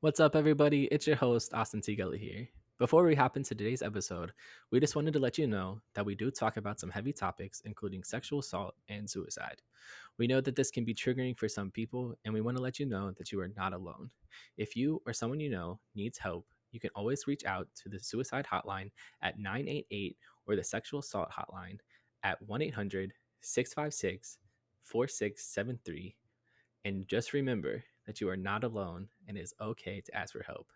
What's up, everybody? It's your host, Austin T. Gully here. Before we hop into today's episode, we just wanted to let you know that we do talk about some heavy topics, including sexual assault and suicide. We know that this can be triggering for some people, and we want to let you know that you are not alone. If you or someone you know needs help, you can always reach out to the suicide hotline at 988 or the sexual assault hotline at 1 800 656 4673. And just remember that you are not alone and it is okay to ask for help.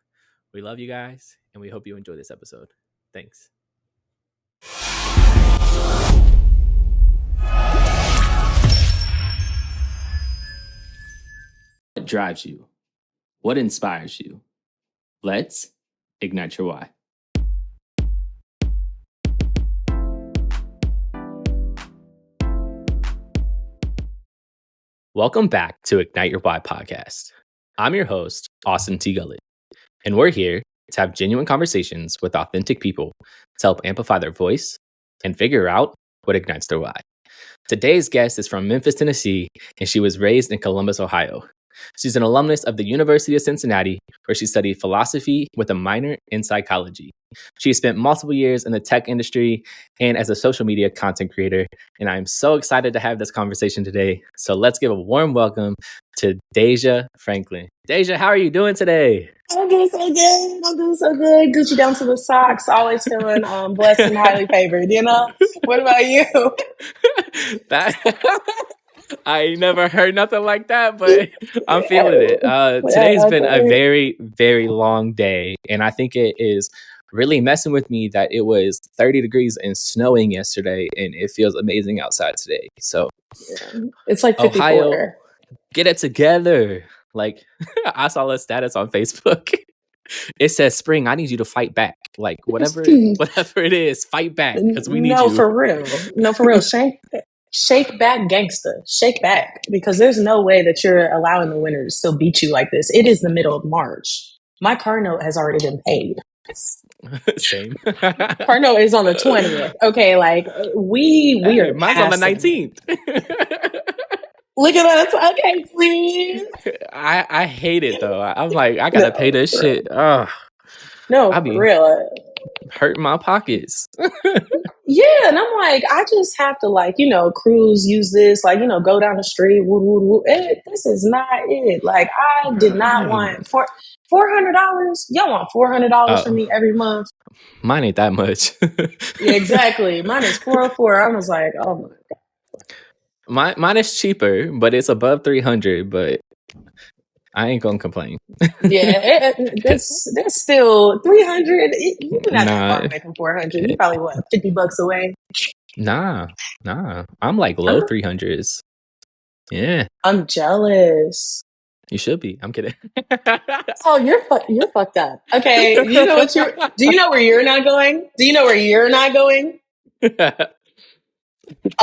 We love you guys and we hope you enjoy this episode. Thanks. What drives you? What inspires you? Let's ignite your why. Welcome back to Ignite Your Why podcast. I'm your host, Austin T. Gully, and we're here to have genuine conversations with authentic people to help amplify their voice and figure out what ignites their why. Today's guest is from Memphis, Tennessee, and she was raised in Columbus, Ohio. She's an alumnus of the University of Cincinnati, where she studied philosophy with a minor in psychology. She spent multiple years in the tech industry and as a social media content creator, and I'm so excited to have this conversation today. So let's give a warm welcome to DayJá Franklin. DayJá, how are you doing today? I'm doing so good. I'm doing so good. Gucci down to the socks. Always feeling blessed and highly favored, you know? What about you? I ain't never heard nothing like that, but I'm feeling it. Today's been a very, very long day, and I think it is really messing with me that it was 30 degrees and snowing yesterday, and it feels amazing outside today. So it's like 54. Ohio, get it together. Like, I saw a status on Facebook. It says, "Spring, I need you to fight back. Like, whatever it is, fight back because we need you." No, for real. Shake back, gangster. Shake back, because there's no way that you're allowing the winter to still beat you like this. It is the middle of March. My car note has already been paid. Same. Car note is on the 20th. Okay, like we are. Mine's on the 19th. Look at us. Okay, please. I hate it though. I'm like, I gotta pay this shit. Oh, no, for real. Hurting my pockets. Yeah, and I'm like, I just have to cruise, use this, go down the street. Woo, woo, woo. This is not it. Like, I did not want $400. Y'all want $400 from me every month? Mine ain't that much. Yeah, exactly. Mine is $404. I was like, oh my god. Mine is cheaper, but it's above 300. But I ain't gonna complain. Yeah, that's still 300. You're not that far making 400. You probably $50 away. Nah. I'm like low 300s. Yeah. I'm jealous. You should be. I'm kidding. Oh, you're fucked up. Okay, do you know where you're not going? Do you know where you're not going?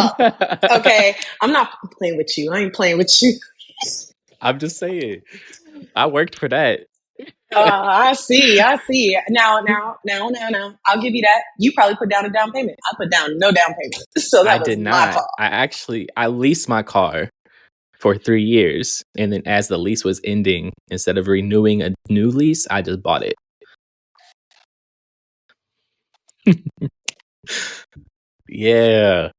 Okay, I'm not playing with you. I ain't playing with you. I'm just saying. I worked for that. I see. Now. I'll give you that. You probably put down a down payment. I put down no down payment. So that was my fault. I leased my car for 3 years, and then as the lease was ending, instead of renewing a new lease, I just bought it. Yeah.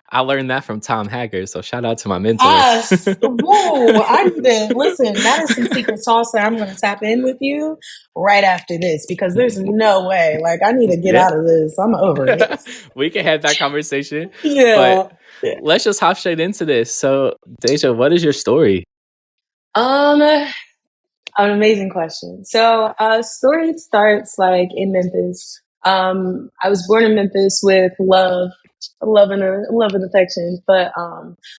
I learned that from Tom Hager, so shout out to my mentor. Whoa, I need to listen. That is some secret sauce that I'm going to tap in with you right after this, because there's no way. Like, I need to get out of this. I'm over it. We can have that conversation. Yeah. But let's just hop straight into this. So, DayJá, what is your story? An amazing question. So, story starts in Memphis. I was born in Memphis with love and affection, but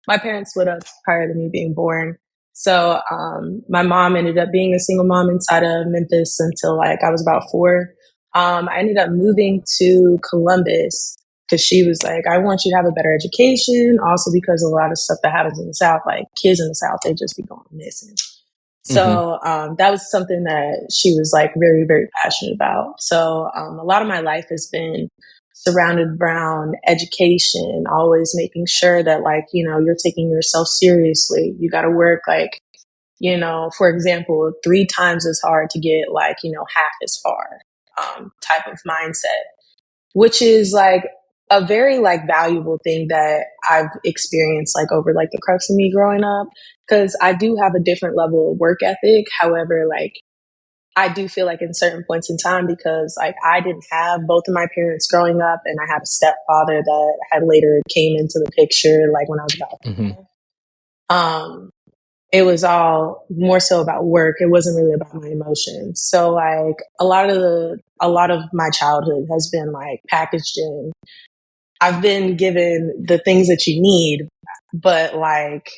my parents split up prior to me being born. So my mom ended up being a single mom inside of Memphis until I was about 4. I ended up moving to Columbus because she was like, I want you to have a better education. Also because a lot of stuff that happens in the South, like kids in the South, they just be going missing. So that was something that she was very, very passionate about. So a lot of my life has been surrounded around education, always making sure that you're taking yourself seriously. You got to work for example, 3 times as hard to get like, half as far, type of mindset, which is like a very like valuable thing that I've experienced like over like the crux of me growing up. Cause I do have a different level of work ethic. However, like I do feel like in certain points in time, because like I didn't have both of my parents growing up, and I had a stepfather that had later came into the picture like when I was about Mm-hmm. 5. It was all more so about work. It wasn't really about my emotions. So like a lot of my childhood has been like packaged in. I've been given the things that you need, but like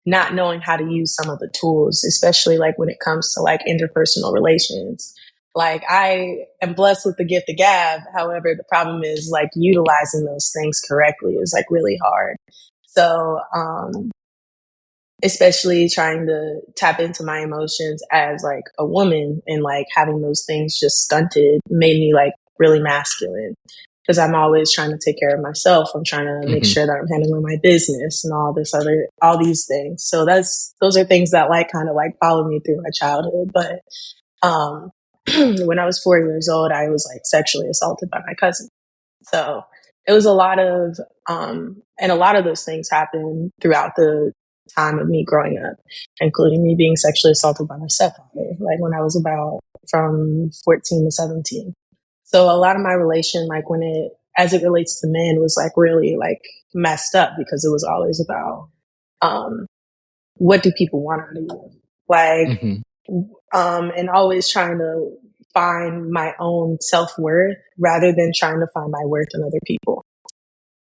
not knowing how to use some of the tools, especially like when it comes to like interpersonal relations. Like I am blessed with the gift of gab. However, the problem is like utilizing those things correctly is like really hard. So, especially trying to tap into my emotions as like a woman, and like having those things just stunted made me like really masculine, because I'm always trying to take care of myself. I'm trying to make sure that I'm handling my business and all these things. So those are things that like kind of like followed me through my childhood. But when I was 4 years old, I was like sexually assaulted by my cousin. So it was a lot of, and a lot of those things happened throughout the time of me growing up, including me being sexually assaulted by my stepfather, like when I was about from 14 to 17. So a lot of my relation, like as it relates to men, was like really like messed up, because it was always about, what do people want out of you? Like, and always trying to find my own self-worth rather than trying to find my worth in other people.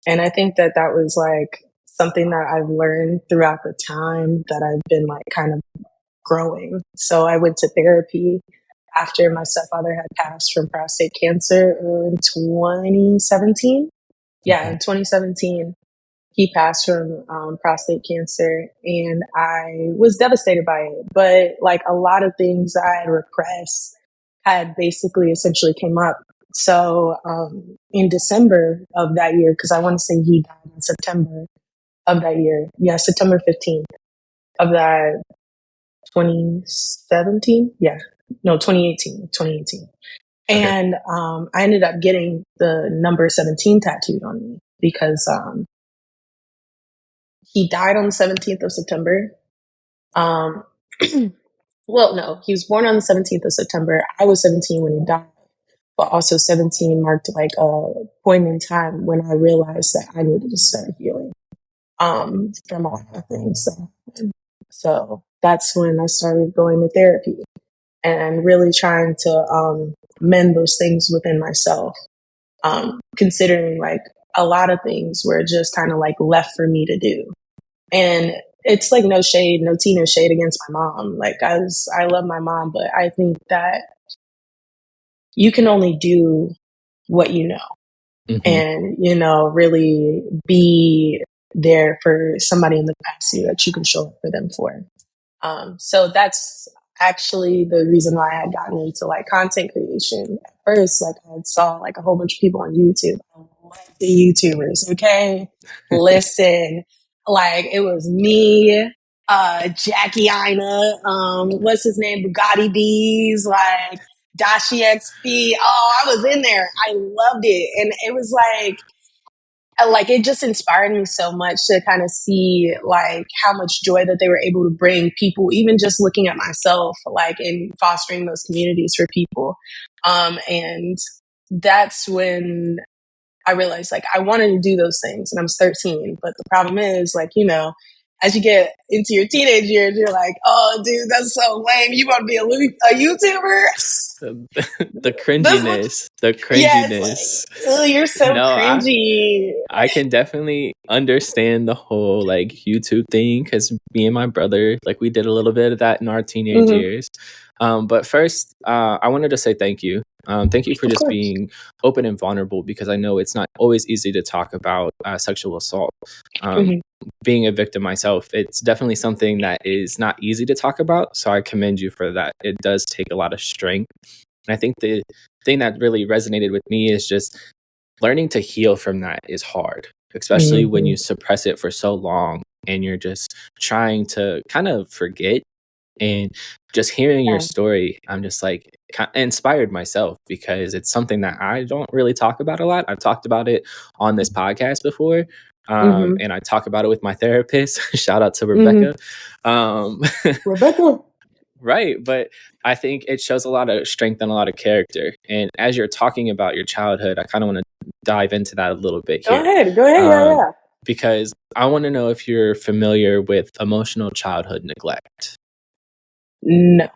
And I think that that was like something that I've learned throughout the time that I've been like kind of growing. So I went to therapy after my stepfather had passed from prostate cancer in 2017. Yeah, in 2017, he passed from prostate cancer, and I was devastated by it. But like a lot of things I had repressed had basically essentially came up. So in December of that year, because I want to say he died in September of that year. Yeah, September 15th of that 2017. Yeah, no, 2018. 2018. Okay. And I ended up getting the number 17 tattooed on me, because he died on the 17th of September. Well, no, he was born on the 17th of September. I was 17 when he died, but also 17 marked like a point in time when I realized that I needed to start healing from a lot of things. So that's when I started going to therapy and really trying to mend those things within myself, considering like a lot of things were just kind of like left for me to do. And it's like no shade, no tea, no shade against my mom. Like I love my mom, but I think that you can only do what you know, and really be there for somebody in the capacity that you can show up for them for. So that's actually the reason why I had gotten into like content creation at first. Like I saw like a whole bunch of people on YouTube. I love the YouTubers. Okay, listen, like it was me, Jackie Ina, what's his name, Bugatti Bees, like Dashi XP. Oh, I was in there. I loved it, and it was like it just inspired me so much to kind of see like how much joy that they were able to bring people, even just looking at myself, like in fostering those communities for people. And that's when I realized like I wanted to do those things, and I was 13. But the problem is like, as you get into your teenage years, you're like, oh dude, that's so lame. You want to be a YouTuber? The cringiness. Yes, like, you're so No, cringy. I can definitely understand the whole like YouTube thing, because me and my brother, like we did a little bit of that in our teenage years. But first, I wanted to say thank you. Thank you for just being open and vulnerable, because I know it's not always easy to talk about sexual assault. Being a victim myself, it's definitely something that is not easy to talk about. So I commend you for that. It does take a lot of strength. And I think the thing that really resonated with me is just learning to heal from that is hard, especially when you suppress it for so long and you're just trying to kind of forget. And just hearing your Yeah. story, I'm just like inspired myself because it's something that I don't really talk about a lot. I've talked about it on this podcast before. Mm-hmm. And I talk about it with my therapist. Shout out to Mm-hmm. Rebecca. Um, Rebecca. right. But I think it shows a lot of strength and a lot of character. And as you're talking about your childhood, I kind of want to dive into that a little bit Go here. ahead. Go ahead. Yeah, Um, yeah. because I want to know if you're familiar with emotional childhood neglect. No.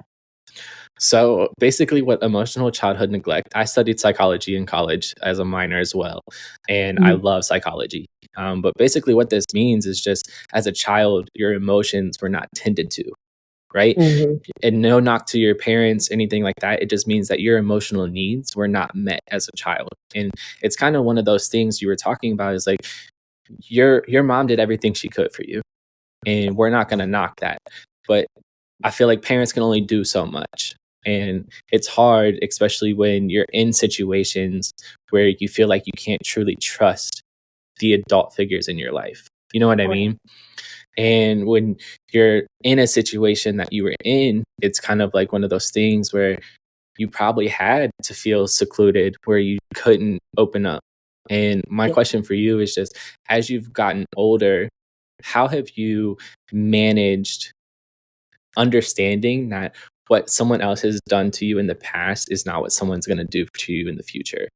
So basically, what emotional childhood neglect, I studied psychology in college as a minor as well, and I Mm-hmm. love psychology. But basically, what this means is just as a child, your emotions were not tended to, right? Mm-hmm. And no knock to your parents, anything like that. It just means that your emotional needs were not met as a child. And it's kind of one of those things you were talking about is like your mom did everything she could for you, and we're not going to knock that. But I feel like parents can only do so much. And it's hard, especially when you're in situations where you feel like you can't truly trust the adult figures in your life. You know what I Right. mean? And when you're in a situation that you were in, it's kind of like one of those things where you probably had to feel secluded, where you couldn't open up. And my Yeah. question for you is just as you've gotten older, how have you managed understanding that what someone else has done to you in the past is not what someone's going to do to you in the future?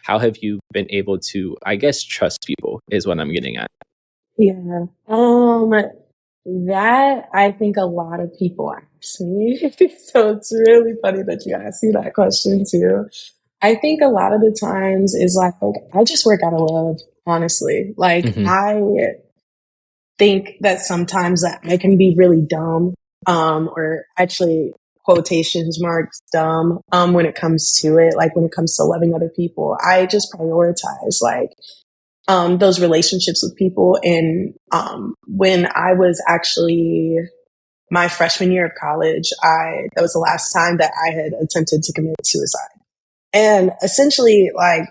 How have you been able to, I guess, trust people is what I'm getting at. Yeah. That I think a lot of people ask me. So it's really funny that you asked me that question too. I think a lot of the times is like I just work out of love, honestly. Like Hmm. I think that sometimes that I can be really dumb, or actually quotations marks dumb, when it comes to it, like when it comes to loving other people. I just prioritize like those relationships with people. And when I was actually my freshman year of college, that was the last time that I had attempted to commit suicide. And essentially, like,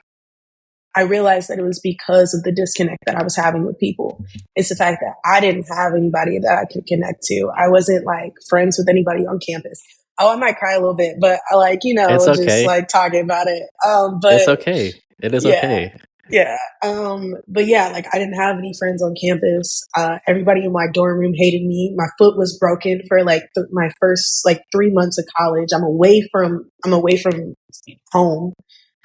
I realized that it was because of the disconnect that I was having with people. It's the fact that I didn't have anybody that I could connect to. I wasn't like friends with anybody on campus. Oh, I might cry a little bit, but I like, It's just okay. like talking about it. It's But okay. It is yeah, okay. yeah. But yeah, like I didn't have any friends on campus. Everybody in my dorm room hated me. My foot was broken for like my first like 3 months of college. I'm away from home.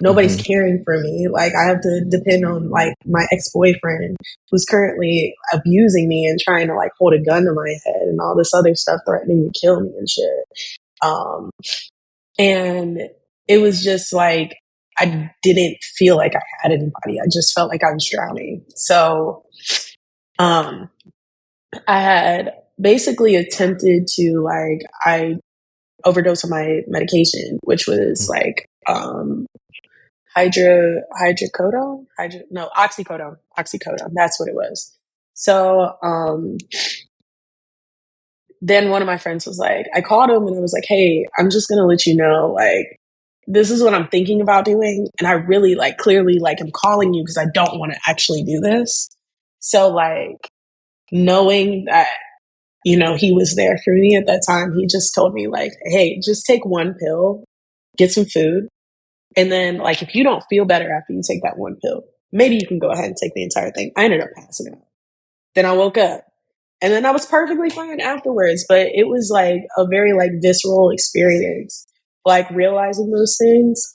Nobody's Hmm. caring for me. Like I have to depend on like my ex-boyfriend who's currently abusing me and trying to like hold a gun to my head and all this other stuff, threatening to kill me and shit. Um, and it was just like, I didn't feel like I had anybody. I just felt like I was drowning. So, um, I had basically attempted to like, I overdosed on my medication, which was Hmm. like, oxycodone. That's what it was. So, then one of my friends was like, I called him and I was like, hey, I'm just going to let you know, like, this is what I'm thinking about doing. And I really like clearly like I'm calling you because I don't want to actually do this. So like knowing that, he was there for me at that time, he just told me like, hey, just take one pill, get some food. And then like, if you don't feel better after you take that one pill, maybe you can go ahead and take the entire thing. I ended up passing out. Then I woke up. And then I was perfectly fine afterwards, but it was like a very like visceral experience, like realizing those things.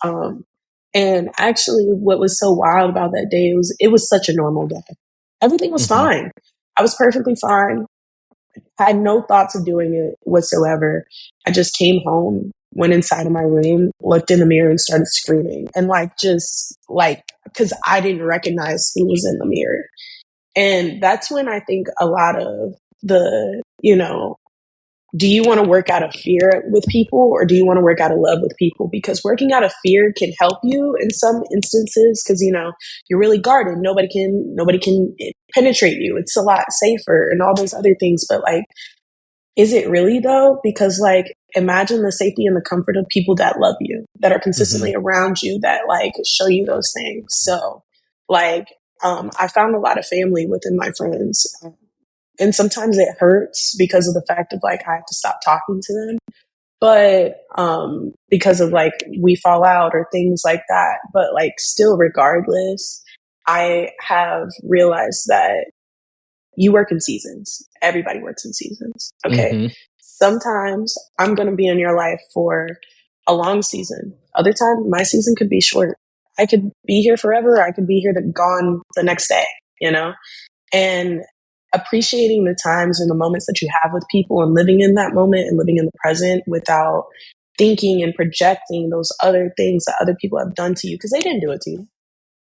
And actually what was so wild about that day, it was such a normal day. Everything was Hmm. fine. I was perfectly fine. I had no thoughts of doing it whatsoever. I just came home, went inside of my room, looked in the mirror and started screaming. And like, just like, cause I didn't recognize who was in the mirror. And that's when I think a lot of the, do you want to work out of fear with people or do you want to work out of love with people? Because working out of fear can help you in some instances because, you're really guarded. Nobody can penetrate you. It's a lot safer and all those other things. But like, is it really though? Because like, imagine the safety and the comfort of people that love you, that are Hmm. consistently around you, that like show you those things. So like, I found a lot of family within my friends. And sometimes it hurts because of the fact of like I have to stop talking to them. But because of like we fall out or things like that. But like still regardless, I have realized that you work in seasons. Everybody works in seasons. Okay. Mm-hmm. Sometimes I'm going to be in your life for a long season. Other time, my season could be short. I could be here forever. I could be here gone the next day, you know? And appreciating the times and the moments that you have with people and living in that moment and living in the present without thinking and projecting those other things that other people have done to you because they didn't do it to you.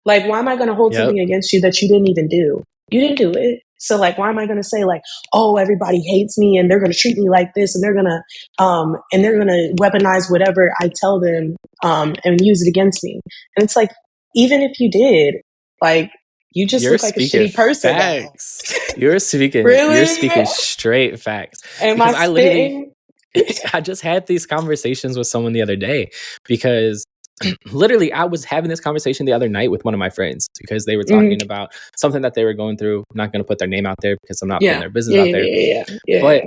Like, why am I going to hold something against you that you didn't even do? You didn't do it. So like, why am I going to say like, oh, everybody hates me and they're going to treat me like this and they're going to weaponize whatever I tell them, and use it against me. And it's like, even if you did, like, you just You're look like a speaking shitty person facts. now. You're speaking Really? straight facts. Am Because I I literally spitting? I just had these conversations with someone the other day because literally I was having this conversation the other night with one of my friends because they were talking about something that they were going through. I'm not going to put their name out there because I'm not putting Yeah. their business Yeah. out there. Yeah. But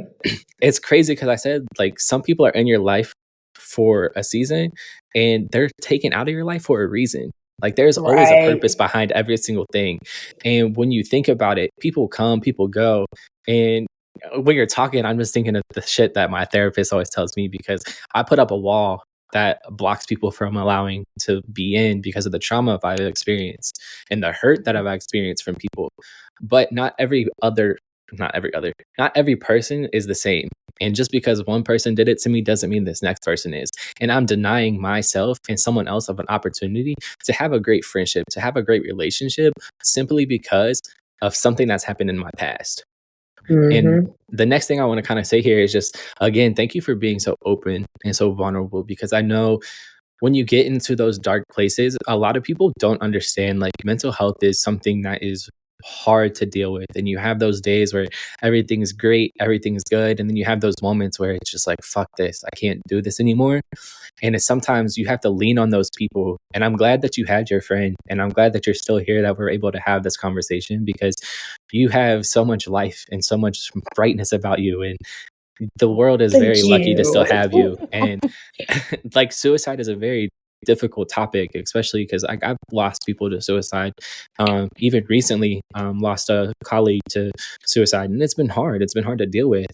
it's crazy because I said like some people are in your life for a season and they're taken out of your life for a reason. Like there's always a Right. purpose behind every single thing. And when you think about it, people come, people go. And when you're talking, I'm just thinking of the shit that my therapist always tells me because I put up a wall that blocks people from allowing to be in because of the trauma I've experienced and the hurt that I've experienced from people. But not every person is the same. And just because one person did it to me doesn't mean this next person is. And I'm denying myself and someone else of an opportunity to have a great friendship, to have a great relationship simply because of something that's happened in my past. And the next thing I want to kind of say here is just, again, thank you for being so open and so vulnerable because I know when you get into those dark places, a lot of people don't understand like mental health is something that is hard to deal with. And you have those days where everything's great, everything's good. And then you have those moments where it's just like, fuck this, I can't do this anymore. And it's sometimes you have to lean on those people. And I'm glad that you had your friend. And I'm glad that you're still here, that we're able to have this conversation because you have so much life and so much brightness about you. And the world is Thank very lucky to still you. have you. And like suicide is a very difficult topic, especially because I've lost people to suicide. Even recently, lost a colleague to suicide, and it's been hard. It's been hard to deal with,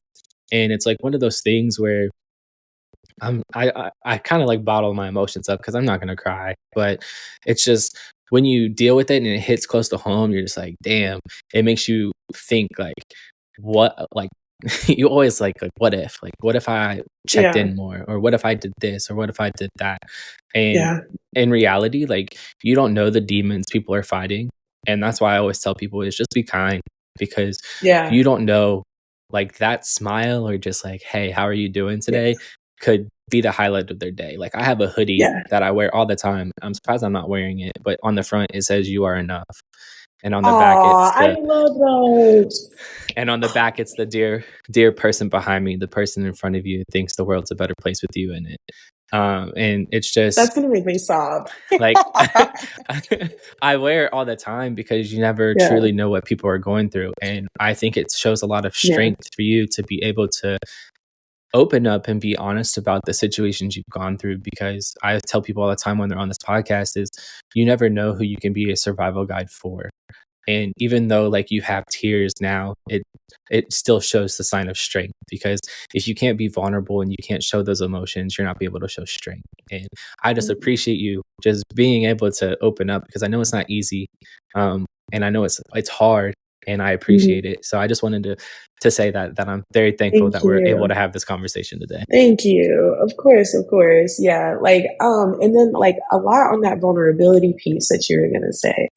and it's like one of those things where I kind of like bottle my emotions up because I'm not gonna cry, but it's just when you deal with it and it hits close to home, you're just like, damn. It makes you think like, what like you always like what if I checked Yeah. in more, or what if I did this, or what if I did that. And Yeah. in reality, like you don't know the demons people are fighting, and that's why I always tell people is just be kind because Yeah. you don't know, like that smile or just like, hey, how are you doing today, could be the highlight of their day. Like I have a hoodie Yeah. that I wear all the time. I'm surprised I'm not wearing it, but on the front it says "You are enough," and on the back Aw, it's I the love those. dear person behind me, the person in front of you thinks the world's a better place with you in it. And it's just That's gonna make me sob. like I wear it all the time because you never Yeah. truly know what people are going through, and I think it shows a lot of Yeah. strength for you to be able to open up and be honest about the situations you've gone through, because I tell people all the time when they're on this podcast is you never know who you can be a survival guide for. And even though like you have tears now, it still shows the sign of strength, because if you can't be vulnerable and you can't show those emotions, you're not be able to show strength. And I just appreciate you just being able to open up, because I know it's not easy, and I know it's hard, and I appreciate it. So I just wanted to say that I'm very thankful Thank that we're able you. to have this conversation today. Thank you. Of course, of course. Yeah. Like, and then like a lot on that vulnerability piece that you were gonna say.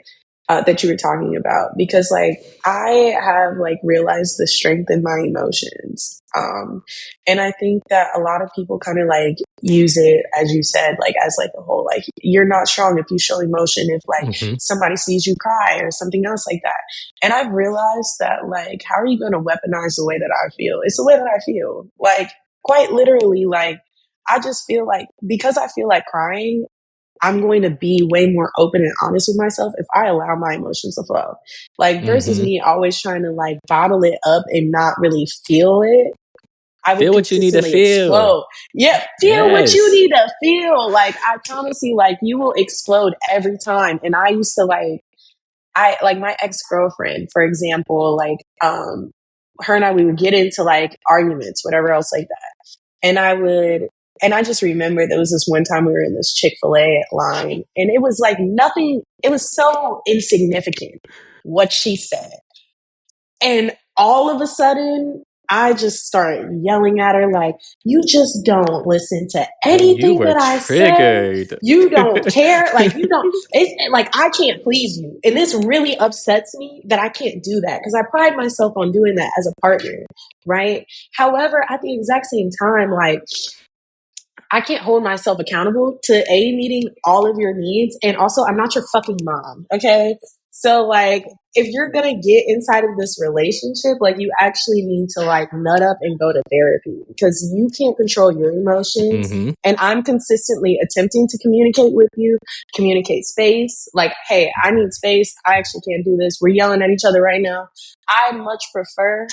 That you were talking about, because like I have like realized the strength in my emotions, and I think that a lot of people kind of like use it, as you said, like as like a whole, like you're not strong if you show emotion, if like Mm-hmm. somebody sees you cry or something else like that. And I've realized that like, how are you going to weaponize the way that I feel? It's the way that I feel, like quite literally. Like I just feel like because I feel like crying, I'm going to be way more open and honest with myself if I allow my emotions to flow. Like versus Mm-hmm. me always trying to like bottle it up and not really feel it. I would Feel what you need to consistently feel. explode. Yeah, feel what you Yes. need to feel. Like I promise you, like you will explode every time. And I used to I like my ex-girlfriend, for example, like her and I we would get into like arguments, whatever else like that. And I just remember there was this one time we were in this Chick-fil-A line and it was like nothing, it was so insignificant what she said. And all of a sudden, I just start yelling at her like, you just don't listen to Oh, you anything were that I say. triggered. You don't care. Like, you don't, it's like, I can't please you. And this really upsets me that I can't do that because I pride myself on doing that as a partner. Right. However, at the exact same time, like, I can't hold myself accountable to meeting all of your needs. And also, I'm not your fucking mom. Okay. So, like, if you're going to get inside of this relationship, like, you actually need to, like, nut up and go to therapy because you can't control your emotions. Mm-hmm. And I'm consistently attempting to communicate with you, communicate space. Like, hey, I need space. I actually can't do this. We're yelling at each other right now. I much prefer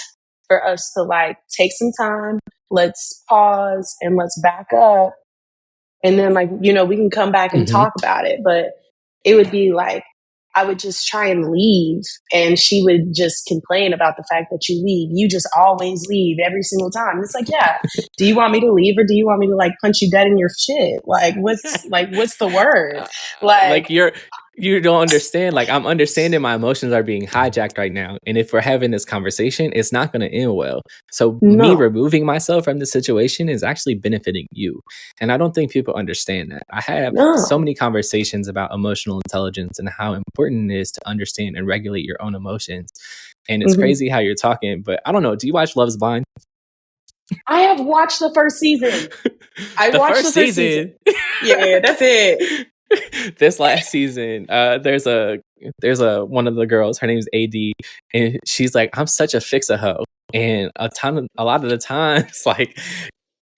for us to, like, take some time. Let's pause and let's back up. And then, like, you know, we can come back and Mm-hmm. talk about it. But it would be like, I would just try and leave. And she would just complain about the fact that you leave. You just always leave every single time. It's like, yeah, do you want me to leave or do you want me to like punch you dead in your shit? Like, what's the word? Like Like, you don't understand. Like I'm understanding my emotions are being hijacked right now. And if we're having this conversation, it's not going to end well. So me no, removing myself from the situation is actually benefiting you. And I don't think people understand that. I have so no. many conversations about emotional intelligence and how important it is to understand and regulate your own emotions. And it's Mm-hmm. crazy how you're talking, but I don't know. Do you watch Love's Blind? I have watched the first season. I The watched first the first season. season. Yeah, that's it. This last season, there's a one of the girls, her name's AD, and she's like, I'm such a fix-a-hoe. And a lot of the times, like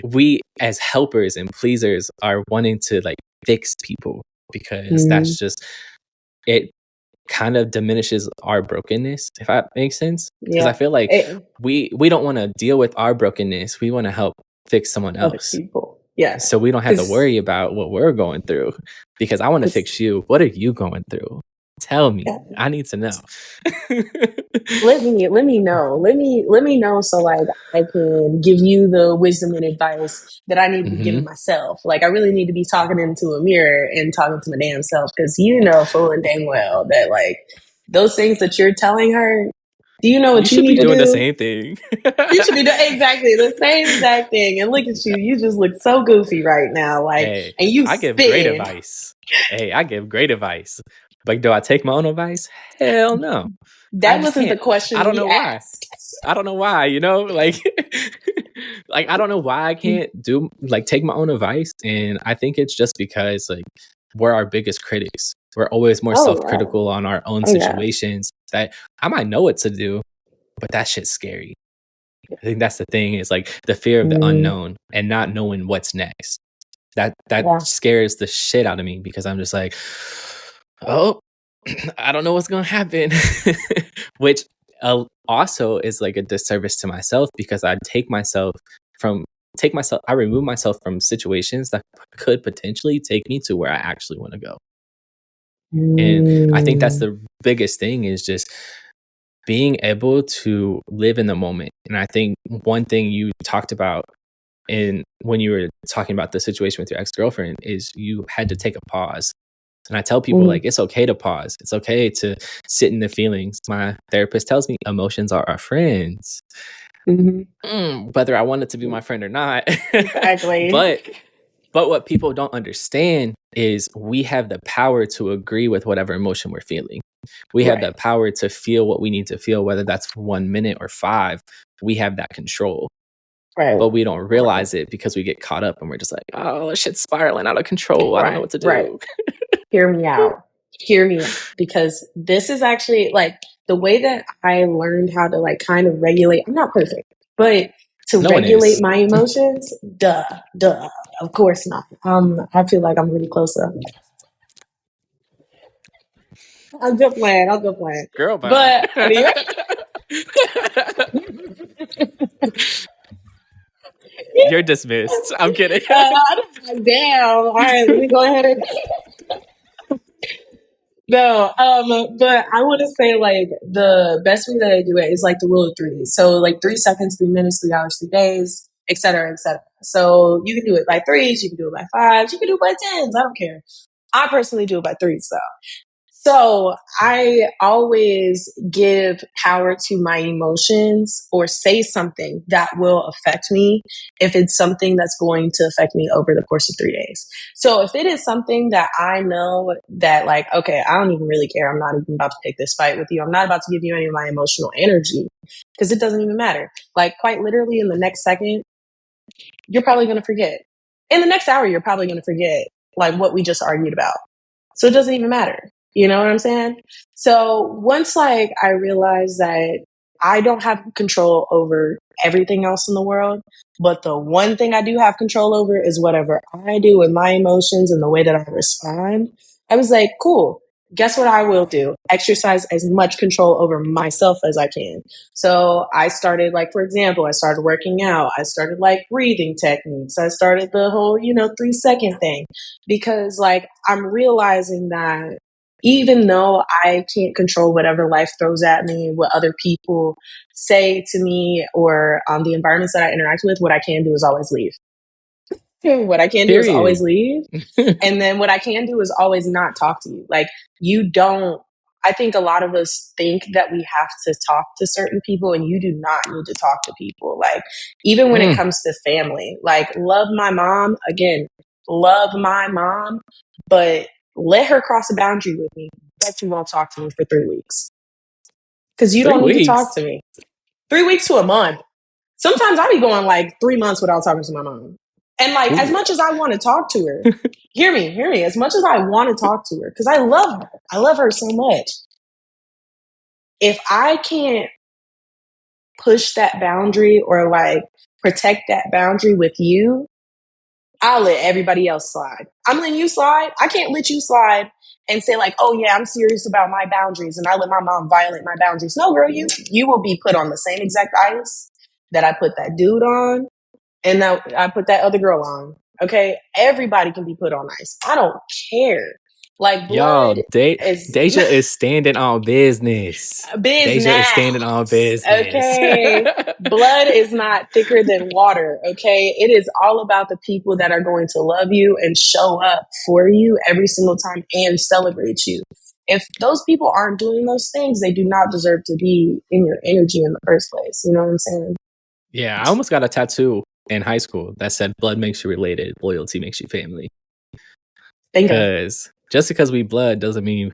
we as helpers and pleasers are wanting to like fix people because Mm, that's just it kind of diminishes our brokenness, if that makes sense. Because I yeah. feel like we don't want to deal with our brokenness. We want to help fix someone Other else. people. Yeah. So we don't have to Because worry about what we're going through because I want to fix you. What are you going through? Tell me. I need to know. let me know. Let me know so like I can give you the wisdom and advice that I need to be Hmm. giving myself. Like I really need to be talking into a mirror and talking to my damn self because you know full and dang well that like those things that you're telling her, do you know You what you should need be to doing the do? same thing. You should be doing exactly the same exact thing. And look at you. You just look so goofy right now. Like, Hey, and you I give great spitting. advice. Hey, I give great advice. But do I take my own advice? Hell no. I That just wasn't the can't. I question don't we know why. asked. I don't know why, like like I don't know why I can't take my own advice. And I think it's just because like we're our biggest critics. We're always more Oh yeah. self-critical on our own Oh yeah. situations that I might know what to do, but that shit's scary. I think that's the thing is like the fear of the Mm, unknown and not knowing what's next. That yeah. scares the shit out of me because I'm just like, oh, I don't know what's gonna happen, which also is like a disservice to myself because I remove myself from situations that could potentially take me to where I actually want to go. And I think that's Mm, the biggest thing is just being able to live in the moment. And I think one thing you talked about in when you were talking about the situation with your ex-girlfriend is you had to take a pause. And I tell people mm, like it's okay to pause. It's okay to sit in the feelings. My therapist tells me emotions are our friends. mhm. Whether I want it to be my friend or not. Exactly. but but what people don't understand is we have the power to agree with whatever emotion we're feeling. We have the Right. power to feel what we need to feel, whether that's for 1 minute or five. We have that control, Right. but we don't Right. realize it because we get caught up and we're just like, oh, shit's spiraling out of control. I don't know Right. what to Right. do. Hear me out. Hear me out. Because this is actually like the way that I learned how to like kind of regulate. I'm not perfect, but to No one regulate is. my emotions, duh. Of course not. I feel like I'm really close though. I'm good playing. Girl, bye. But anyway, You're dismissed. I'm kidding. damn. All right, let me go ahead and no. But I want to say like the best way that I do it is like the rule of three. So like 3 seconds, 3 minutes, 3 hours, 3 days, etc., etc. So you can do it by threes, you can do it by fives, you can do it by tens. I don't care. I personally do it by threes though. So I always give power to my emotions or say something that will affect me if it's something that's going to affect me over the course of 3 days. So if it is something that I know that like, okay, I don't even really care. I'm not even about to pick this fight with you. I'm not about to give you any of my emotional energy because it doesn't even matter. Like quite literally in the next second, you're probably going to forget. In the next hour, you're probably going to forget like what we just argued about. So it doesn't even matter. You know what I'm saying? So once like I realized that I don't have control over everything else in the world, but the one thing I do have control over is whatever I do with my emotions and the way that I respond. I was like, cool. Guess what I will do? Exercise as much control over myself as I can. So I started like, for example, I started working out. I started like breathing techniques. I started the whole, 3 second thing because like I'm realizing that even though I can't control whatever life throws at me, what other people say to me, or the environments that I interact with, what I can do is always leave. What I can do is always Period. leave. And then what I can do is always not talk to you. Like, you don't, I think a lot of us think that we have to talk to certain people, and you do not need to talk to people. Like, even when it comes to family, like, love my mom, again, love my mom, but let her cross a boundary with me. Bet you won't talk to me for 3 weeks. Because you 3 don't need to talk weeks. to me. 3 weeks to a month. Sometimes I be going like 3 months without talking to my mom. And like, as Ooh. much as I want to talk to her, hear me, as much as I want to talk to her, because I love her so much. If I can't push that boundary or like protect that boundary with you, I'll let everybody else slide. I'm letting you slide. I can't let you slide and say like, oh yeah, I'm serious about my boundaries and I let my mom violate my boundaries. No, girl, you will be put on the same exact ice that I put that dude on and that I put that other girl on. Okay, everybody can be put on ice. I don't care. Like, blood Yo, is DayJá is standing on business. DayJá is standing on business. business. Okay, blood is not thicker than water. Okay, it is all about the people that are going to love you and show up for you every single time and celebrate you. If those people aren't doing those things, they do not deserve to be in your energy in the first place. You know what I'm saying? Yeah, I almost got a tattoo in high school that said blood makes you related, loyalty makes you family. Bingo. Because just because we blood doesn't mean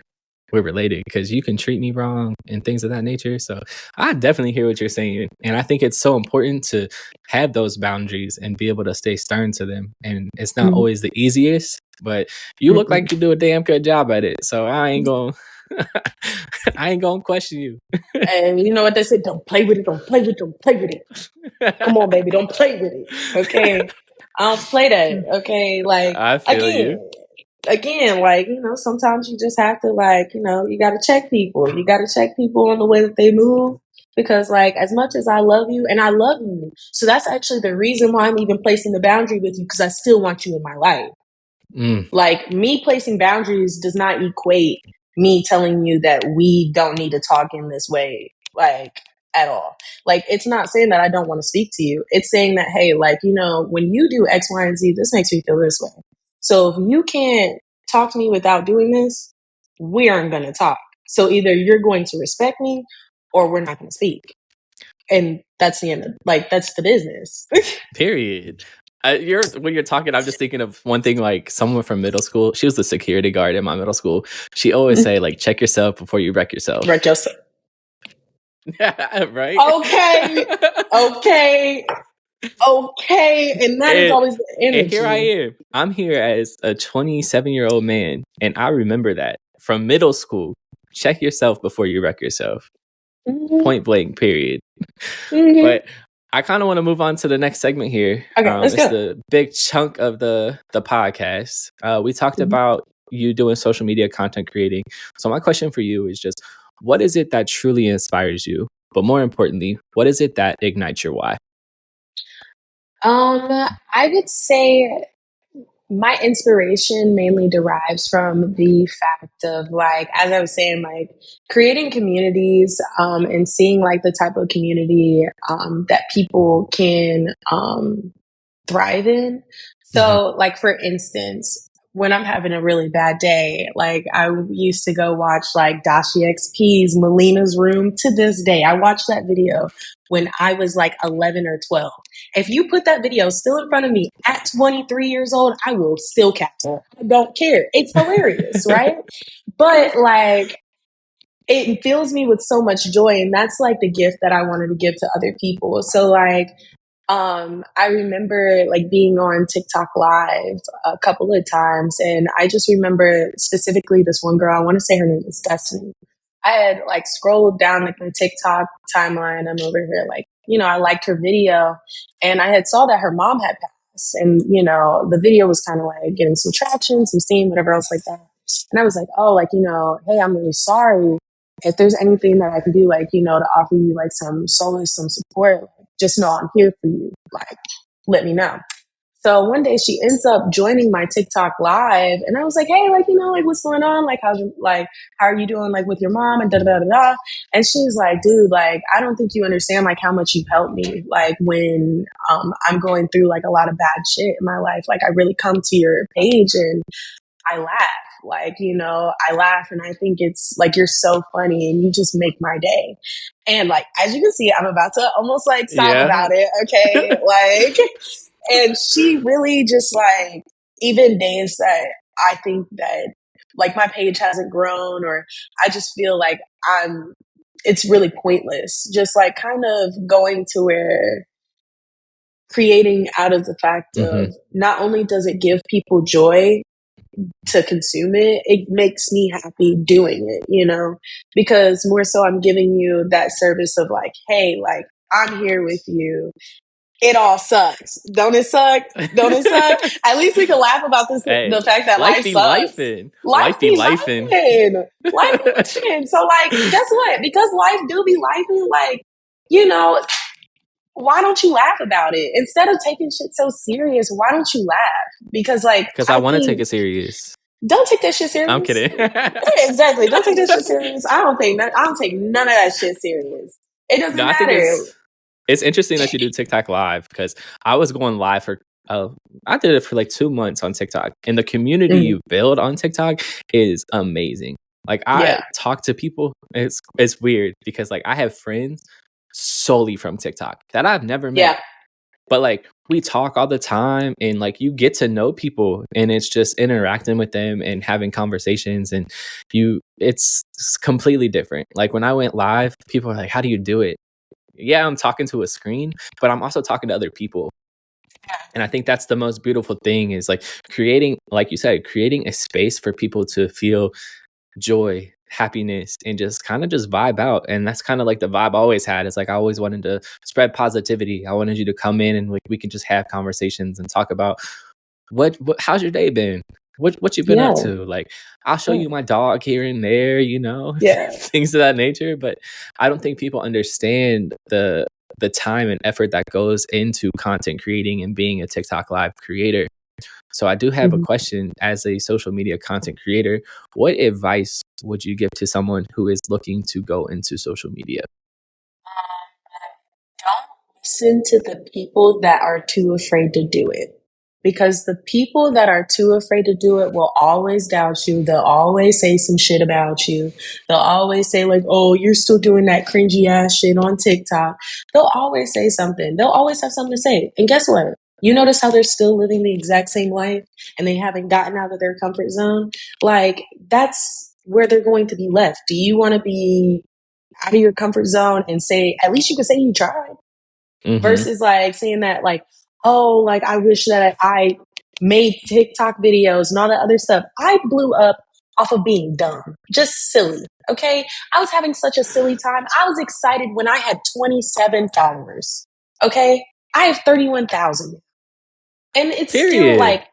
we're related, because you can treat me wrong and things of that nature. So I definitely hear what you're saying. And I think it's so important to have those boundaries and be able to stay stern to them. And it's not always the easiest, but you look like you do a damn good job at it. So I ain't going I ain't gonna question you. And you know what they say? Don't play with it. Don't play with it. Don't play with it. Come on, baby. Don't play with it. Okay. I don't play that. Okay. Like, I feel you. again, like, sometimes you just have to, like, you got to check people. You got to check people on the way that they move. Because, like, as much as I love you, and I love you, so that's actually the reason why I'm even placing the boundary with you, because I still want you in my life. Like, me placing boundaries does not equate me telling you that we don't need to talk in this way, like, at all. Like, it's not saying that I don't want to speak to you. It's saying that, hey, like, when you do X, Y, and Z, this makes me feel this way. So if you can't talk to me without doing this, we aren't going to talk. So either you're going to respect me or we're not going to speak. And that's the end of, like, that's the business. Period. When you're talking, I'm just thinking of one thing, like someone from middle school. She was the security guard in my middle school. She always say, like, check yourself before you wreck yourself. Wreck yourself. Right? Okay. And that is always the energy. And here I am. I'm here as a 27-year-old man, and I remember that from middle school. Check yourself before you wreck yourself. Point blank, period. But I kind of want to move on to the next segment here. Okay, let's it's go. the big chunk of the podcast. We talked about you doing social media content creating. So my question for you is just, what is it that truly inspires you? But more importantly, what is it that ignites your why? I would say my inspiration mainly derives from the fact of, like, as I was saying, like creating communities, and seeing like the type of community that people can thrive in. Hmm. So, like, for instance, when I'm having a really bad day, like I used to go watch like Dashi XP's Melina's Room. To this day, I watched that video when I was like 11 or 12. If you put that video still in front of me at 23 years old, I will still capture. I don't care. It's hilarious, right? But like, it fills me with so much joy, and that's like the gift that I wanted to give to other people. So like, I remember like being on TikTok live a couple of times, and I just remember specifically this one girl. I want to say her name was Destiny. I had like scrolled down like my TikTok timeline. I'm over here like, I liked her video, and I had saw that her mom had passed, and the video was kind of like getting some traction, some steam, whatever else like that. And I was like, oh, like, hey, I'm really sorry. If there's anything that I can do, like, to offer you like some solace, some support, like, just know I'm here for you. Like, let me know. So one day she ends up joining my TikTok live, and I was like, hey, like, like, what's going on? Like, how are you doing, like, with your mom and da da da da. And she's like, dude, like, I don't think you understand like how much you've helped me. Like when I'm going through like a lot of bad shit in my life, like I really come to your page and I laugh. Like, I laugh and I think it's like, you're so funny and you just make my day. And like, as you can see, I'm about to almost like sob Yeah. about it. Okay. Like, and she really just like, even days that I think that like my page hasn't grown, or I just feel like it's really pointless. Just like kind of going to where creating out of the fact Hmm. of, not only does it give people joy to consume it, it makes me happy doing it, because more so I'm giving you that service of like, hey, like I'm here with you. It all sucks. Don't it suck? Don't it suck? At least we can laugh about this, the Hey, fact that life life be sucks. lifing. Life Life be be lifing. lifing. Life be lifing. So like, guess what? Because life do be lifing, like, you know, why don't you laugh about it? Instead of taking shit so serious, why don't you laugh? Because like, Because I I want to take think, it serious. don't take that shit I'm serious. kidding. Exactly. Don't take that shit serious. I don't take none of that shit serious. It doesn't No, I think matter. it's interesting that you do TikTok live, because I was going live for I did it for like 2 months on TikTok, and the community Mm, you build on TikTok is amazing. Like I yeah. talk to people. It's weird because like I have friends solely from TikTok that I've never met. Yeah. But like we talk all the time, and like you get to know people, and it's just interacting with them and having conversations, and it's completely different. Like when I went live, people are like, how do you do it? Yeah, I'm talking to a screen, but I'm also talking to other people. And I think that's the most beautiful thing, is like creating, like you said, creating a space for people to feel joy, happiness, and just kind of just vibe out. And that's kind of like the vibe I always had. It's like I always wanted to spread positivity. I wanted you to come in and like we can just have conversations and talk about what how's your day been? What you been up Yeah. to? Like I'll show Yeah. you my dog here and there, Yeah. things of that nature. But I don't think people understand the time and effort that goes into content creating and being a TikTok live creator. So I do have a Mhm. question. As a social media content creator, what advice would you give to someone who is looking to go into social media? Don't listen to the people that are too afraid to do it. Because the people that are too afraid to do it will always doubt you. They'll always say some shit about you. They'll always say, like, oh, you're still doing that cringy ass shit on TikTok. They'll always say something. They'll always have something to say. And guess what? You notice how they're still living the exact same life and they haven't gotten out of their comfort zone? Like, that's where they're going to be left. Do you want to be out of your comfort zone and say, at least you can say you tried? Hmm. Versus like saying that, like, oh, like I wish that I made TikTok videos and all that other stuff. I blew up off of being dumb, just silly. Okay. I was having such a silly time. I was excited when I had 27 followers. Okay. I have 31,000. And it's still Period. like,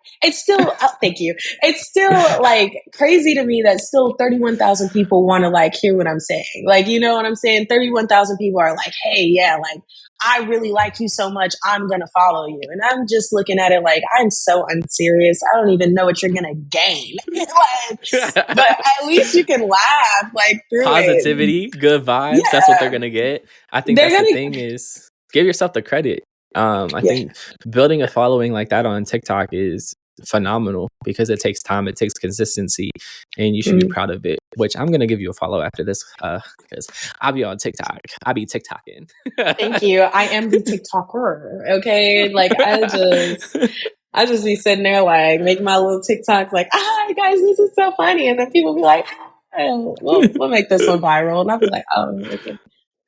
thank you. It's still like crazy to me that still 31,000 people want to like hear what I'm saying. Like, you know what I'm saying? 31,000 people are like, hey, yeah, like, I really like you so much. I'm going to follow you. And I'm just looking at it like, I'm so unserious. I don't even know what you're going to gain. Like, but at least you can laugh like through it. Positivity, good vibes. That's what they're Yeah. gonna get. I think They're that's the going thing is give yourself the credit. I to, yeah. think building a following like that on TikTok is phenomenal because it takes time, it takes consistency, and you should be proud of it. Which I'm gonna give you a follow after this because I'll be on TikTok. I'll be TikToking. Thank you. I am the TikToker. Okay. Like I just be sitting there like make my little TikToks like, hi guys, this is so funny. And then people be like, oh, we'll make this one viral. And I'll be like, oh, okay.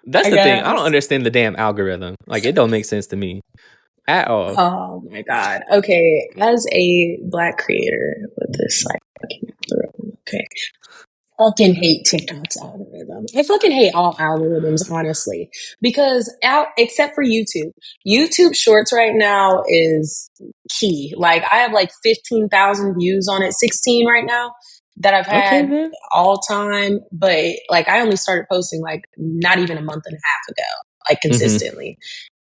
That's I the thing. I don't guess. understand the damn algorithm. Like it don't make sense to me at all. Oh my God. Okay. As a Black creator with this like okay. Fucking hate TikTok's algorithm. I fucking hate all algorithms, honestly, because except for YouTube Shorts right now is key. Like I have like 15,000 views on it, 16 right now that I've Okay had then. all time. But like I only started posting like not even a month and a half ago, like consistently,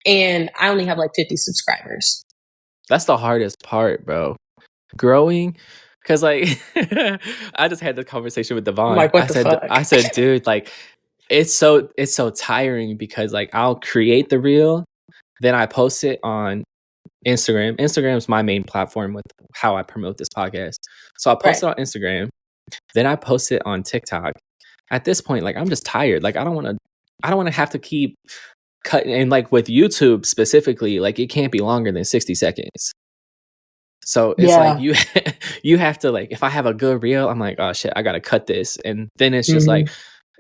and I only have like 50 subscribers. That's the hardest part, bro. Growing, because like I just had the conversation with I'm Devon. like, what the fuck? I said, dude, like it's so tiring because like I'll create the reel, then I post it on Instagram. Instagram's my main platform with how I promote this podcast. So I'll post Right. it on Instagram, then I post it on TikTok. At this point, like I'm just tired. Like I don't want to have to keep cutting. And like with YouTube specifically, like it can't be longer than 60 seconds. So it's like Yeah. you have to like if I have a good reel, I'm like, oh shit, I gotta cut this. And then it's just Mhm. like,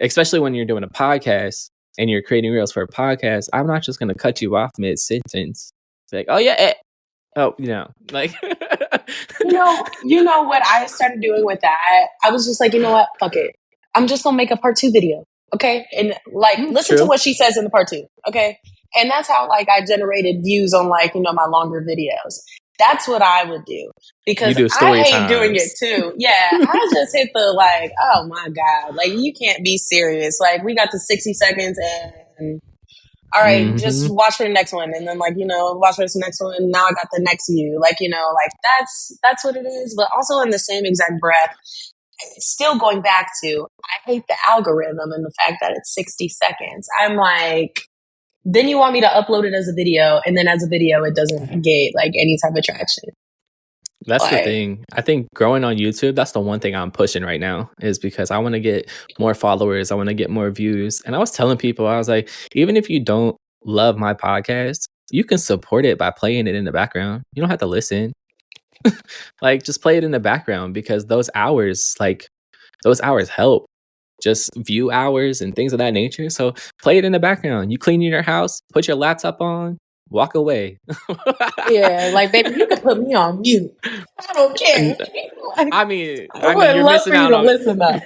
especially when you're doing a podcast and you're creating reels for a podcast, I'm not just gonna cut you off mid sentence. It's like, oh yeah, oh, like You know what I started doing with that? I was just like, you know what? Fuck it. I'm just gonna make a part 2 video. Okay. And like listen to true. what she says in the part 2. Okay. And that's how like I generated views on like, my longer videos. That's what I would do You because do I story hate doing it times. too. Yeah. I just hit the like, oh my God. Like you can't be serious. Like we got to 60 seconds and all right, just watch for the next one. And then like, watch for the next one. Now I got the next view. Like, like that's what it is. But also in the same exact breath, still going back to, I hate the algorithm and the fact that it's 60 seconds. I'm like, then you want me to upload it as a video. And then as a video, it doesn't get like any type of traction. That's the Like, thing. I think growing on YouTube, that's the one thing I'm pushing right now is because I want to get more followers. I want to get more views. And I was telling people, I was like, even if you don't love my podcast, you can support it by playing it in the background. You don't have to listen. Like just play it in the background because those hours help. Just view hours and things of that nature. So play it in the background. You clean your house, put your laptop on, walk away. yeah, like baby, you can put me on mute. I don't care. Like, I mean, I would you're love missing for you out to on listen though.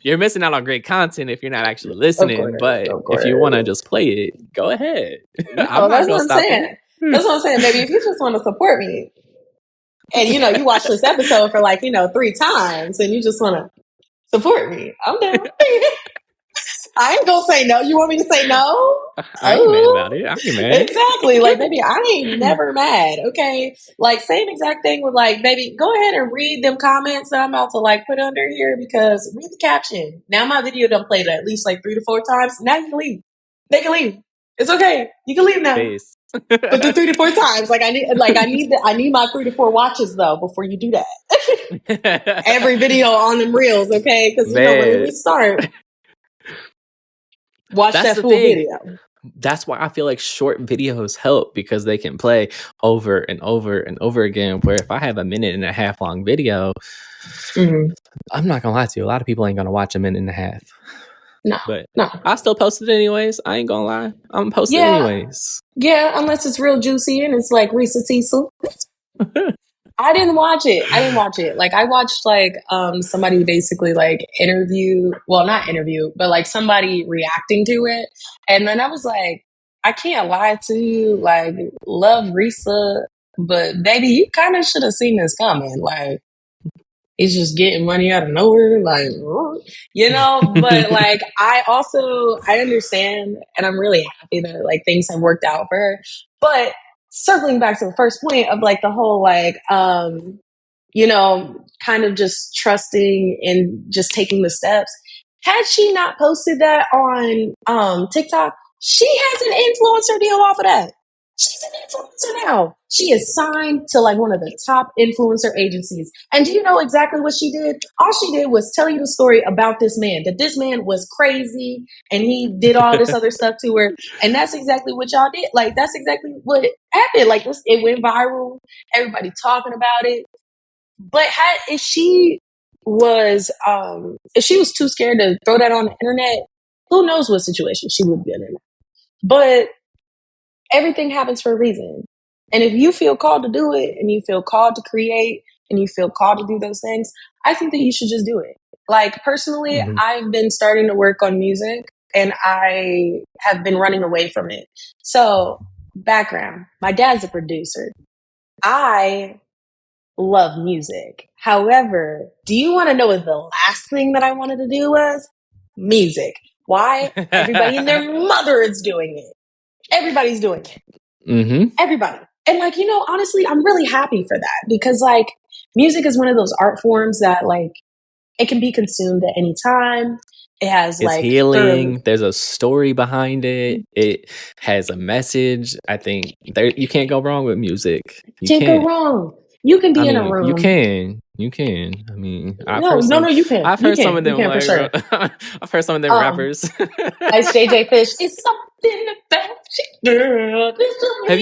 you're missing out on great content if you're not actually Of listening. course, But of if you want to course. just play it, go ahead. I'm No, not that's gonna what I'm stop you. saying. That's what I'm saying, baby. If you just want to support me, and you watch this episode for like 3 times, and you just want to support me, I'm down. I ain't gonna say no. You want me to say no? I ain't mad about it. I ain't mad. Exactly. Like, baby, I ain't never mad. Okay. Like, same exact thing with like, baby, go ahead and read them comments that I'm about to like put under here because read the caption. Now my video done played at least like 3 to 4 times. Now you can leave. They can leave. It's okay. You can leave now. Face. But the 3 to 4 times, I need my 3 to 4 watches though before you do that. Every video on them reels, okay? Because when we start, watch That's that the full thing. video. That's why I feel like short videos help because they can play over and over and over again. Where if I have a 1.5 minute long video, I'm not gonna lie to you, a lot of people ain't gonna watch a 1.5 minutes. No, But no. I still post it anyways. I ain't gonna lie. I'm posting anyways. Yeah, unless it's real juicy and it's like Risa Teasel. I didn't watch it. Like I watched like somebody basically like not interview, but like somebody reacting to it. And then I was like, I can't lie to you, like love Risa But baby, you kind of should have seen this coming. Like, he's just getting money out of nowhere, like, but like I understand, and I'm really happy that like things have worked out for her. But circling back to the first point of like the whole like kind of just trusting and just taking the steps. Had she not posted that on TikTok, she has an influencer deal off of that. She's an influencer now. She is signed to like one of the top influencer agencies. And do you know exactly what she did? All she did was tell you the story about this man, that this man was crazy and he did all this other stuff to her. And that's exactly what y'all did. Like, that's exactly what happened. Like, it went viral. Everybody talking about it. But if she was too scared to throw that on the internet, who knows what situation she would be in. But everything happens for a reason. And if you feel called to do it and you feel called to create and you feel called to do those things, I think that you should just do it. Like, personally, I've been starting to work on music and I have been running away from it. So, background, my dad's a producer. I love music. However, do you want to know what the last thing that I wanted to do was? Music. Why? Everybody and their mother is doing it. Everybody's doing it. Everybody. And like, honestly, I'm really happy for that because like music is one of those art forms that like it can be consumed at any time. It has it's like healing. There's a story behind it. It has a message. I think you can't go wrong with music. You can't go wrong. You can be in a room. You can. I mean, you can. I've heard some of them. For sure. I've heard some of them rappers. It's JJ Fish. It's something about you, girl. Have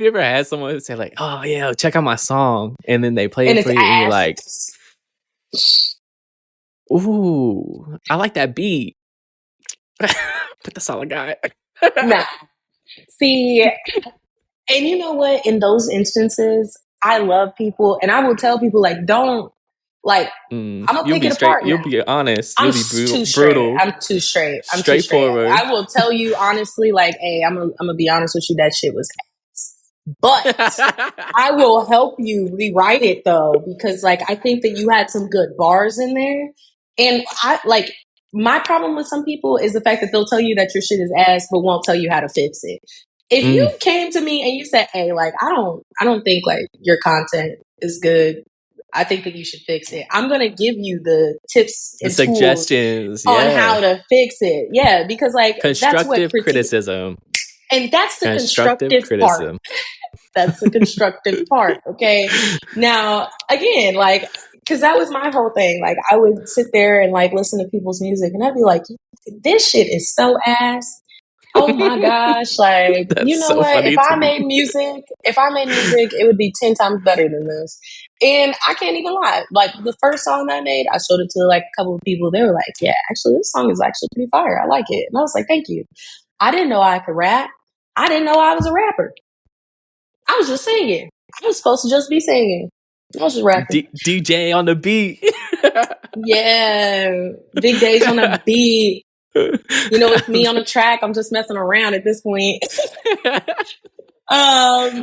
you ever had someone say like, "Oh yeah, check out my song," and then they play it for you, and you're like, "Ooh, I like that beat," but that's all I got. Nah. See, and you know what? In those instances, I love people, and I will tell people like, don't like. I'm gonna pick it apart. You'll be honest. You'll be brutal. I'm too straight. I'm straightforward. I will tell you honestly, like, hey, I'm gonna be honest with you. That shit was ass. But I will help you rewrite it though, because like I think that you had some good bars in there, and I like. My problem with some people is the fact that they'll tell you that your shit is ass, but won't tell you how to fix it. If you came to me and you said, "Hey, like I don't think like your content is good. I think that you should fix it." I'm gonna give you the tips and suggestions on how to fix it. Yeah, because like constructive criticism, and that's the constructive criticism. That's the constructive part. Okay. Now, again, like, because that was my whole thing. Like, I would sit there and like listen to people's music, and I'd be like, "This shit is so ass." Oh my gosh. Like, you know what? If I made music, it would be 10 times better than this. And I can't even lie. Like, the first song I made, I showed it to like a couple of people. They were like, yeah, actually, this song is actually pretty fire. I like it. And I was like, thank you. I didn't know I could rap. I didn't know I was a rapper. I was just singing. I was supposed to just be singing. I was just rapping. DJ on the beat. Yeah. Big days on the beat. It's me on the track. I'm just messing around at this point. But I'm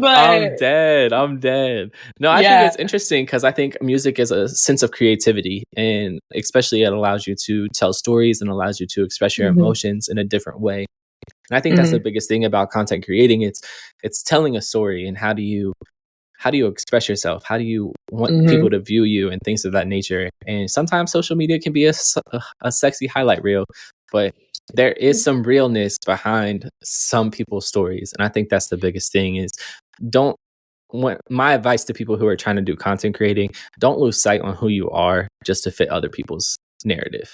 dead. No, I think it's interesting because I think music is a sense of creativity, and especially it allows you to tell stories and allows you to express your emotions in a different way. And I think that's the biggest thing about content creating. It's telling a story, and how do you express yourself? How do you want people to view you and things of that nature? And sometimes social media can be a sexy highlight reel, but there is some realness behind some people's stories. And I think that's the biggest thing is my advice to people who are trying to do content creating, don't lose sight on who you are just to fit other people's narrative.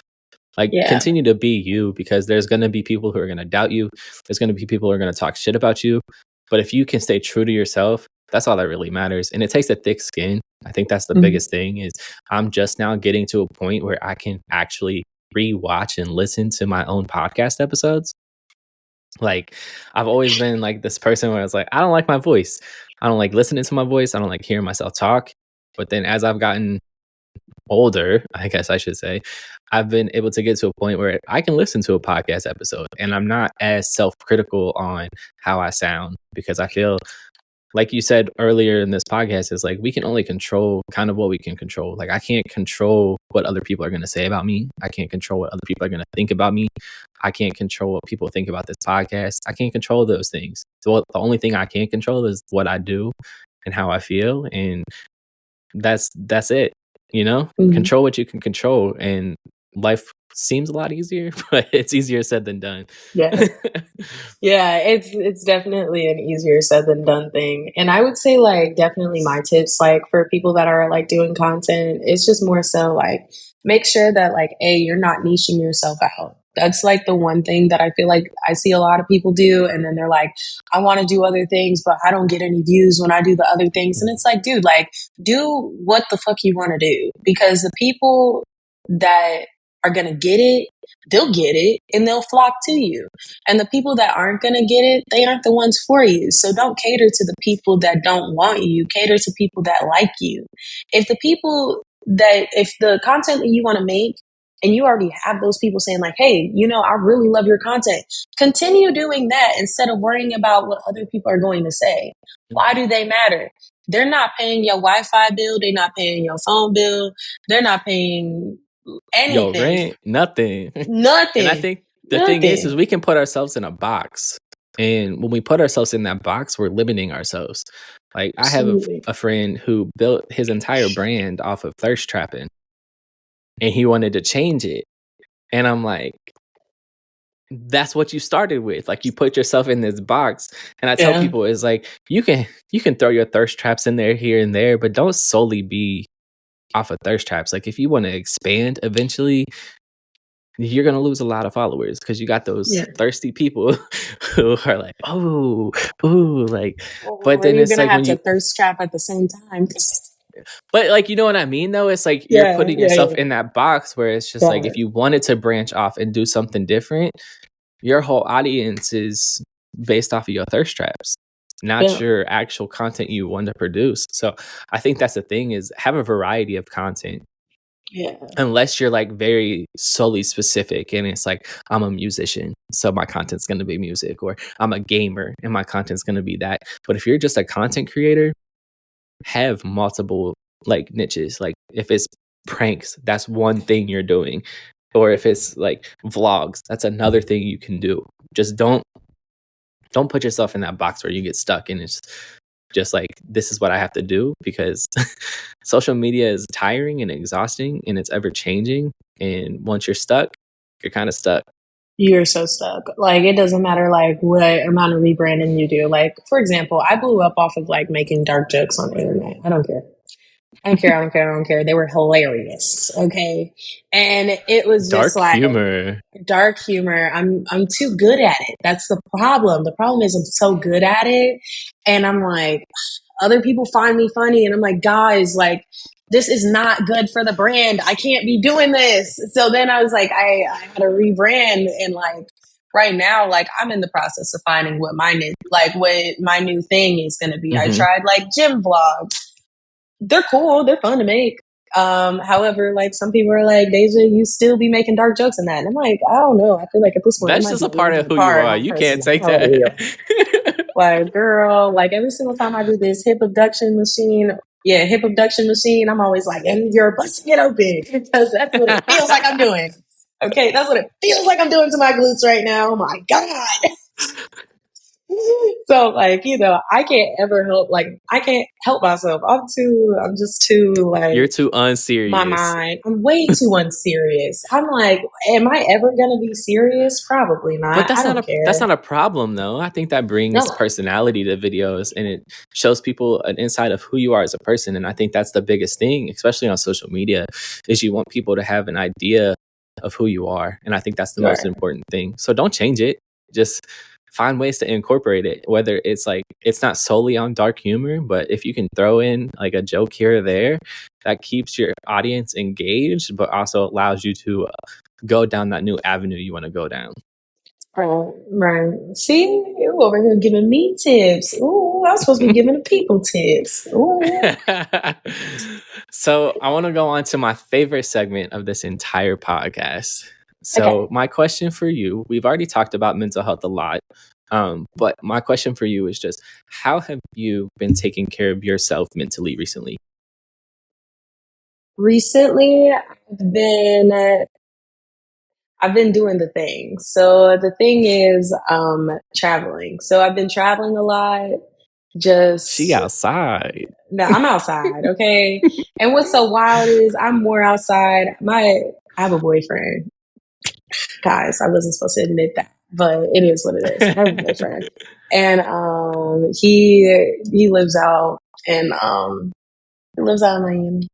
Like, continue to be you, because there's going to be people who are going to doubt you. There's going to be people who are going to talk shit about you. But if you can stay true to yourself, that's all that really matters. And it takes a thick skin. I think that's the biggest thing is I'm just now getting to a point where I can actually rewatch and listen to my own podcast episodes. Like, I've always been like this person where I was like, I don't like my voice. I don't like listening to my voice. I don't like hearing myself talk. But then as I've gotten older, I guess I should say, I've been able to get to a point where I can listen to a podcast episode and I'm not as self-critical on how I sound, because I feel like you said earlier in this podcast, is like we can only control kind of what we can control. Like I can't control what other people are going to say about me. I can't control what other people are going to think about me. I can't control what people think about this podcast. I can't control those things. So the only thing I can control is what I do and how I feel, and that's it. You know, control what you can control, and life seems a lot easier, but it's easier said than done. Yeah. Yeah, it's definitely an easier said than done thing. And I would say like definitely my tips like for people that are like doing content, it's just more so like make sure that like you're not niching yourself out. That's like the one thing that I feel like I see a lot of people do, and then they're like, I want to do other things, but I don't get any views when I do the other things. And it's like, dude, like do what the fuck you want to do, because the people that are gonna get it, they'll get it and they'll flock to you. And the people that aren't going to get it, they aren't the ones for you. So don't cater to the people that don't want you. Cater to people that like you. If the content that you want to make, and you already have those people saying like, hey, I really love your content, continue doing that instead of worrying about what other people are going to say. Why do they matter? They're not paying your Wi-Fi bill. They're not paying your phone bill. They're not paying anything. Yo, rent, nothing. Nothing. And I think the thing is we can put ourselves in a box. And when we put ourselves in that box, we're limiting ourselves. Like Absolutely. I have a friend who built his entire brand off of thirst trapping, and he wanted to change it. And I'm like, that's what you started with. Like you put yourself in this box. And I tell people, it's like you can throw your thirst traps in there here and there, but don't solely be off of thirst traps. Like if you want to expand eventually, you're going to lose a lot of followers because you got those thirsty people who are like, like, but then it's like when you thirst trap at the same time. But like, you know what I mean though? It's like you're putting yourself in that box where it's just like if you wanted to branch off and do something different, your whole audience is based off of your thirst traps, not your actual content you want to produce. So I think that's the thing, is have a variety of content. Yeah. Unless you're like very solely specific and it's like, I'm a musician, so my content's going to be music, or I'm a gamer and my content's going to be that. But if you're just a content creator, have multiple like niches. Like if it's pranks, that's one thing you're doing. Or if it's like vlogs, that's another thing you can do. Just don't put yourself in that box where you get stuck and it's just like, this is what I have to do, because social media is tiring and exhausting and it's ever changing. And once you're stuck, you're kind of stuck. You're so stuck. Like, it doesn't matter like what amount of rebranding you do. Like, for example, I blew up off of like making dark jokes on the internet. I don't care. They were hilarious. Okay. And it was just dark humor. I'm too good at it. That's the problem. The problem is I'm so good at it. And I'm like, other people find me funny. And I'm like, guys, like, this is not good for the brand. I can't be doing this. So then I was like, I had to rebrand. And like, right now, like I'm in the process of finding what my new thing is going to be. I tried like gym vlogs. They're cool. They're fun to make. However, like some people are like, DayJá, you still be making dark jokes in that. And I'm like, I don't know. I feel like at this point, that's just a part of who you are. You can't take that. Like, girl, like every single time I do this hip abduction machine, I'm always like, and you're busting it open, because that's what it feels like I'm doing. Okay, that's what it feels like I'm doing to my glutes right now. Oh my God. So like, I can't help myself. I'm just too like, you're too unserious. My mind, I'm way too unserious. I'm like, am I ever gonna be serious? Probably not. But that's not a problem though. I think that brings personality to videos, and it shows people an insight of who you are as a person. And I think that's the biggest thing, especially on social media, is you want people to have an idea of who you are. And I think that's the most important thing. So don't change it. Just find ways to incorporate it, whether it's like, it's not solely on dark humor, but if you can throw in like a joke here or there, that keeps your audience engaged, but also allows you to go down that new avenue you want to go down. Right. See, you over here giving me tips. Ooh, I was supposed to be giving the people tips. Ooh. So I want to go on to my favorite segment of this entire podcast. Okay. So my question for you, we've already talked about mental health a lot. But my question for you is just, how have you been taking care of yourself mentally recently? Recently, I've been doing the thing. So the thing is traveling. So I've been traveling a lot. She Just outside. no, I'm outside, okay? And what's so wild is I'm more outside. I have a boyfriend. Guys, I wasn't supposed to admit that, but it is what it is. I have a boyfriend. And he lives out in Miami.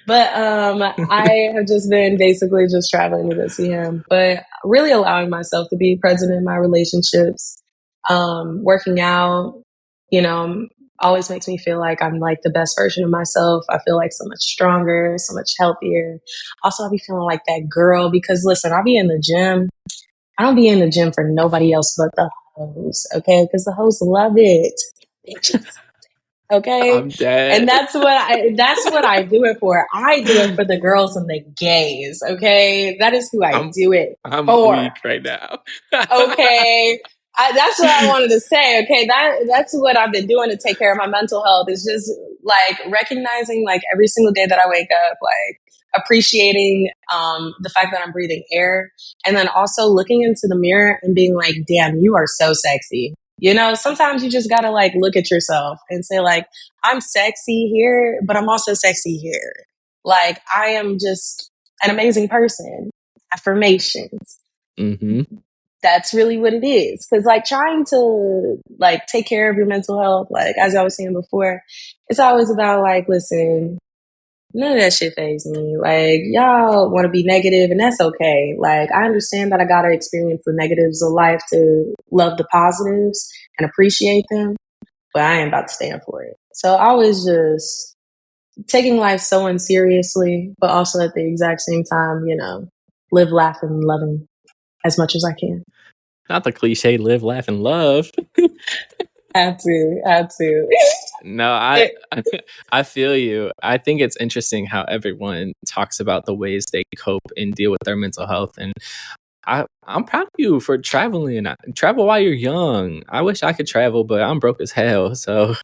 But I have just been basically just traveling to go see him, but really allowing myself to be present in my relationships, working out, you know, always makes me feel like I'm like the best version of myself. I feel like so much stronger, so much healthier. Also, I'll be feeling like that girl because listen, I'll be in the gym. I don't be in the gym for nobody else but the hoes, okay? Because the hoes love it. Bitches. Okay. I'm dead. And that's what I do it for. I do it for the girls and the gays. Okay. That is who I I'm do it I'm for. weak right now. Okay. That's what I wanted to say. Okay. That's what I've been doing to take care of my mental health is just like recognizing like every single day that I wake up, like appreciating, the fact that I'm breathing air and then also looking into the mirror and being like, damn, you are so sexy. Sometimes you just gotta like look at yourself and say like, I'm sexy here, but I'm also sexy here. Like I am just an amazing person. Affirmations. Hmm. That's really what it is. Cause like trying to like take care of your mental health, like as I was saying before, it's always about like, listen, none of that shit fazes me. Like y'all want to be negative and that's okay. Like I understand that I gotta experience the negatives of life to love the positives and appreciate them, but I ain't about to stand for it. So I was just taking life so unseriously, but also at the exact same time, live, laugh, and loving as much as I can. Not the cliche live, laugh, and love. Had to. No, I feel you. I think it's interesting how everyone talks about the ways they cope and deal with their mental health, and I'm proud of you for traveling. Travel while you're young. I wish I could travel, but I'm broke as hell, so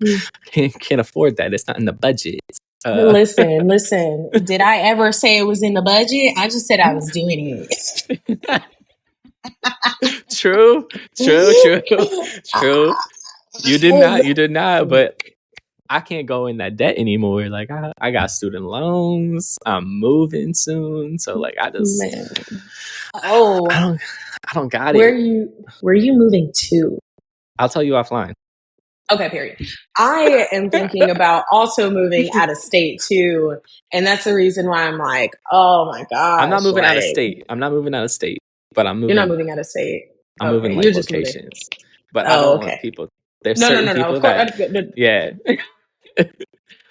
can't afford that. It's not in the budget. Listen. Did I ever say it was in the budget? I just said I was doing it. True, true, true, true. You did not. You did not. But I can't go in that debt anymore. Like I got student loans. I'm moving soon, so like Man. I Oh, don't got where it. you moving to? I'll tell you offline. Okay, period. I am thinking about also moving out of state too, and that's the reason why I'm like, oh my I'm not gosh, moving out of like state. I'm not moving out of state, but you're not moving out of state. I'm Okay, moving you're like just moving. locations. But I Oh, don't want okay. people. There's No, no, certain no, no. Of people course, that yeah.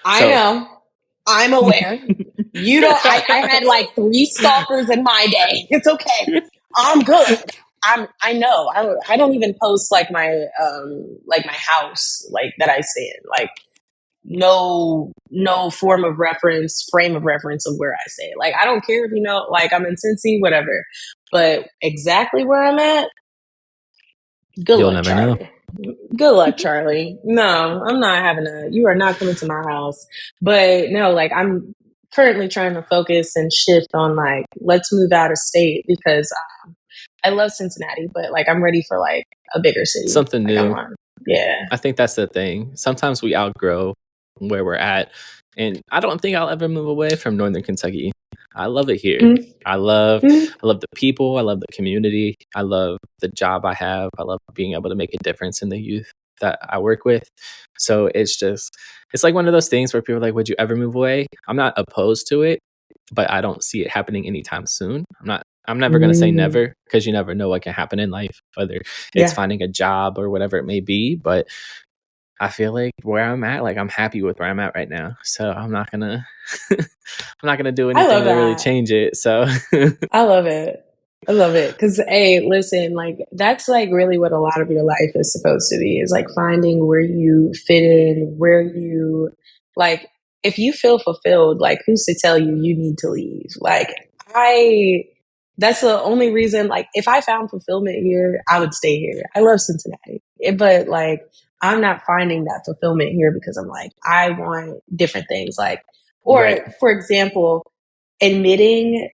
I So know. I'm aware. You don't. I had like 3 stalkers in my day. It's okay. I'm good. I know. I don't even post like my house like that I stay in. Like no frame of reference of where I stay. Like I don't care if like I'm in Cincy, whatever. But exactly where I'm at, good you'll luck, never know. Charlie. Good luck, Charlie. No, I'm not having you are not coming to my house. But no, like I'm currently trying to focus and shift on like, let's move out of state because I love Cincinnati, but like I'm ready for like a bigger city. Something Like I new. want, yeah. I think that's the thing. Sometimes we outgrow where we're at. And I don't think I'll ever move away from Northern Kentucky. I love it here. Mm-hmm. I love Mm-hmm. I love the people. I love the community. I love the job I have. I love being able to make a difference in the youth that I work with. So it's like one of those things where people are like, would you ever move away? I'm not opposed to it, but I don't see it happening anytime soon. I'm never going to say Mm-hmm. never because you never know what can happen in life, whether it's Yeah. finding a job or whatever it may be. But I feel like where I'm at, like I'm happy with where I'm at right now. So I'm not gonna I'm not gonna do I anything love to really that. change it. So I love it. I love it. Cause hey, listen, like that's like really what a lot of your life is supposed to be, is like finding where you fit in, where you like, if you feel fulfilled, like who's to tell you you need to leave? Like I, that's the only reason, like if I found fulfillment here, I would stay here. I love Cincinnati, but like I'm not finding that fulfillment here because I'm like, I want different things. Like, Right. or for example, admitting,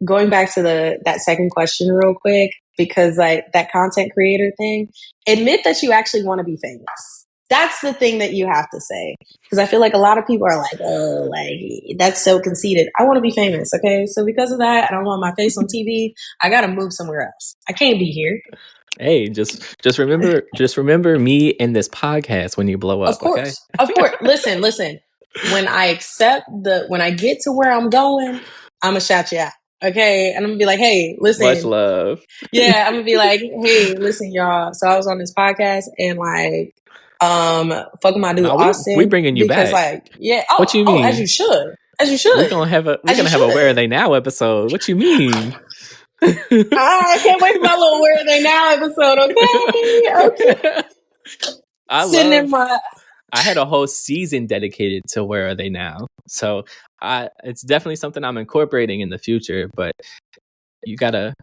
going back to that second question real quick, because like that content creator thing, admit that you actually want to be famous. That's the thing that you have to say. Because I feel like a lot of people are like, oh, like that's so conceited. I want to be famous. Okay. So because of that, I don't want my face on TV. I got to move somewhere else. I can't be here. Hey, just remember me in this podcast when you blow Of up, okay? course. Of course. Listen. When I get to where I'm going, I'm gonna shout you out. Okay. And I'm gonna be like, hey, Much listen, love. yeah, I'm gonna be like, hey, listen, y'all. So I was on this podcast and like, fucking my dude No, we Austin, bringing you because back. like, yeah, What you as you mean? should, as you We're should, gonna have a we're as you gonna have a Where Are should. They Now episode. What you mean? I can't wait for my little Where Are They Now episode. Okay, okay. I Sitting in love my I had a whole season dedicated to Where Are They Now. So it's definitely something I'm incorporating in the future, but you gotta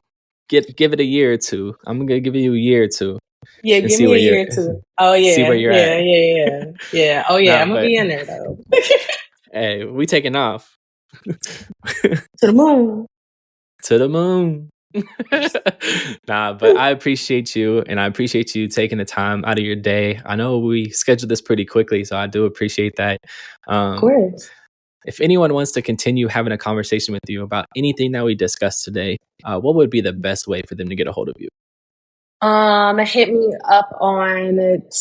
give it a year or two. I'm gonna give you a year or two yeah. and Give see me where a year too. Oh yeah, you're yeah, at. yeah, yeah, yeah. Oh yeah, Nah, I'm gonna but be in there though. hey, we taking off. To the moon. To the moon. Nah, but I appreciate you, and I appreciate you taking the time out of your day. I know we scheduled this pretty quickly, so I do appreciate that. Of Um, course. if anyone wants to continue having a conversation with you about anything that we discussed today, what would be the best way for them to get a hold of you? Hit me up on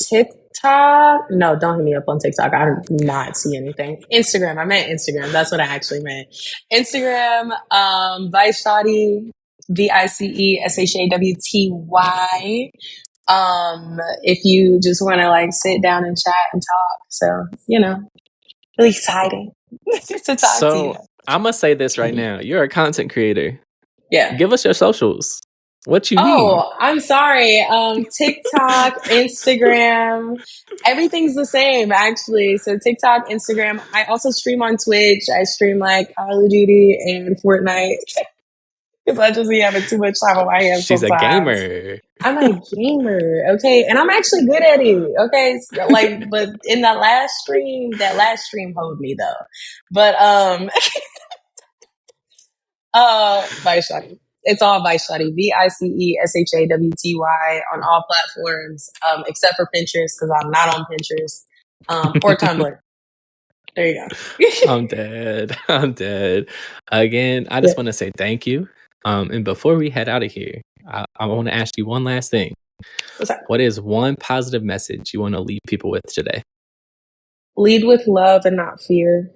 TikTok. No, don't hit me up on TikTok. I do not see anything. Instagram. I meant Instagram. That's what I actually meant. Instagram, Vice Shawty, VICESHAWTY. If you just want to like sit down and chat and talk. So, really exciting to talk to you. So I'm gonna say this right now: you're a content creator. Yeah. Give us your socials. What you mean? Oh, I'm sorry. TikTok, Instagram, everything's the same actually. So TikTok, Instagram. I also stream on Twitch. I stream like Call of Duty and Fortnite because I just be having too much time on my hands She's a sometimes. gamer. I'm a gamer, okay, and I'm actually good at it, okay. So, like, but in that last stream hold me though. But Vice Shawty. It's all Vice Shawty. VICESHAWTY on all platforms, except for Pinterest because I'm not on Pinterest, or Tumblr. There you go. I'm dead. I'm dead. Again, I Yeah. just want to say thank you. And before we head out of here, I want to ask you one last thing. What's up? What is one positive message you want to leave people with today? Lead with love and not fear.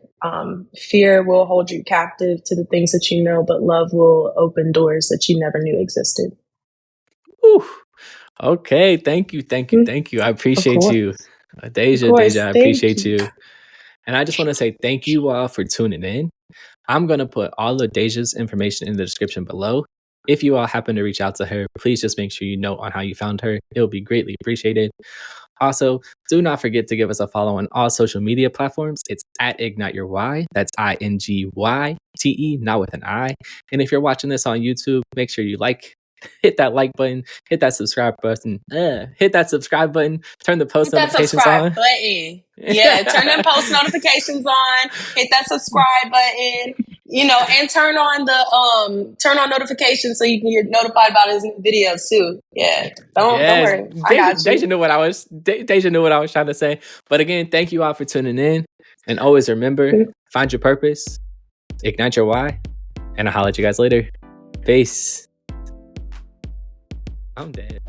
Fear will hold you captive to the things that you know, but love will open doors that you never knew existed. Whew. Okay. Thank you. Thank you. Mm, Thank you. I Of appreciate course. you. Of Deja, course. I Thank appreciate you. you. And I just want to say thank you all for tuning in. I'm going to put all of Deja's information in the description below. If you all happen to reach out to her, please just make sure you note on how you found her. It'll be greatly appreciated. Also, do not forget to give us a follow on all social media platforms. It's at Ignyte Your Y. That's INGYTE, not with an I. And if you're watching this on YouTube, make sure you hit that like button, hit that subscribe button, turn the post Hit that notifications subscribe on. button. Yeah, turn them post notifications on. Hit that subscribe button. And turn on notifications so you can get notified about his new videos too. Yeah, don't Yes, worry, I got Deja you. knew what Deja knew what I was trying to say. But again, thank you all for tuning in, and always remember, find your purpose, ignite your why, and I'll holler at you guys later. Peace. I'm dead.